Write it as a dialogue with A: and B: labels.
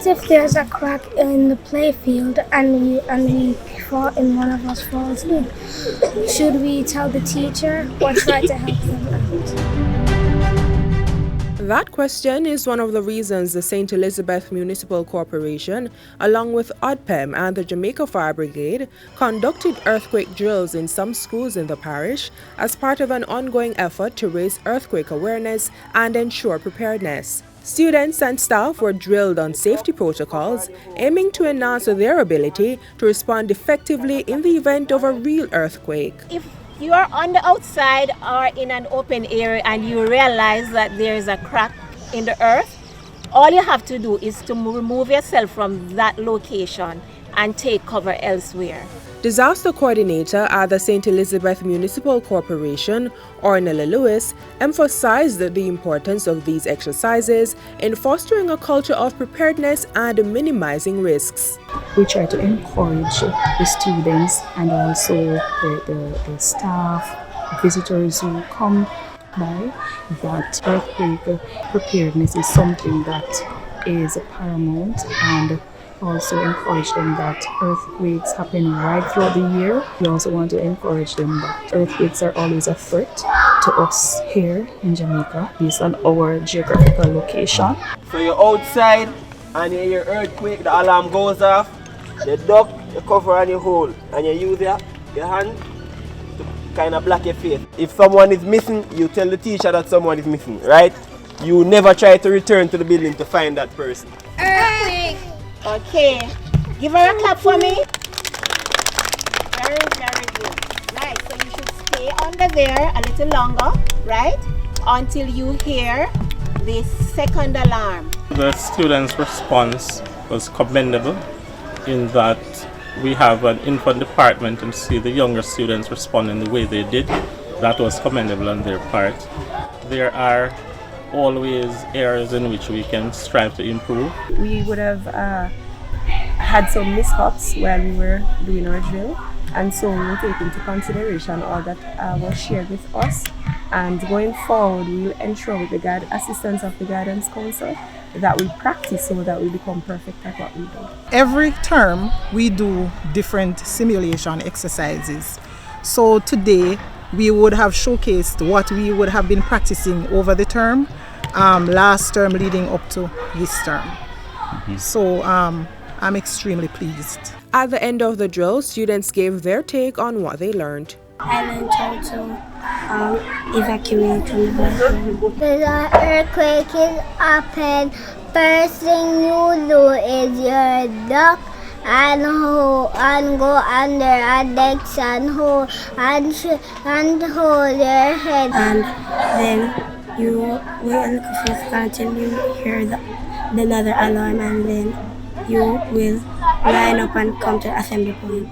A: What if there's a crack in the playfield and one of us falls in? Should we tell the teacher or try to help them out?
B: That question is one of the reasons the St. Elizabeth Municipal Corporation, along with ODPEM and the Jamaica Fire Brigade, conducted earthquake drills in some schools in the parish as part of an ongoing effort to raise earthquake awareness and ensure preparedness. Students and staff were drilled on safety protocols, aiming to enhance their ability to respond effectively in the event of a real earthquake.
C: If you are on the outside or in an open area and you realize that there is a crack in the earth, all you have to do is to remove yourself from that location and take cover elsewhere.
B: Disaster Coordinator at the St. Elizabeth Municipal Corporation, Ornella Lewis, emphasized the importance of these exercises in fostering a culture of preparedness and minimizing risks.
D: We try to encourage the students and also the staff, visitors who come by, that earthquake preparedness is something that is paramount, and also encourage them that earthquakes happen right throughout the year. We also want to encourage them that earthquakes are always a threat to us here in Jamaica based on our geographical location.
E: So you're outside and you hear earthquake, the alarm goes off, you duck, you cover on your hole, and you use your hand to kind of block your face. If someone is missing, you tell the teacher that someone is missing, right? You never try to return to the building to find that person.
C: Earthquake! Okay, give her a clap for me. Very, very good. Right, so you should stay under there a little longer, right? Until you hear the second alarm.
F: The students' response was commendable in that we have an infant department, and see the younger students responding the way they did. That was commendable on their part. There are always areas in which we can strive to improve.
G: We would have had some mishaps while we were doing our drill, and so we'll take into consideration all that was shared with us, and going forward we'll ensure with the assistance of the Guidance Council that we practice so that we become perfect at what we do.
H: Every term we do different simulation exercises. So today we would have showcased what we would have been practicing over the term, last term leading up to this term. So I'm extremely pleased.
B: At the end of the drill, students gave their take on what they learned.
A: I learned how to evacuate from the building.
I: There's an earthquake is happen. First thing you do is you duck and go under a desk and hold your head.
A: And then you wait on the fifth until you hear another alarm, and then you will line up and come to the assembly point.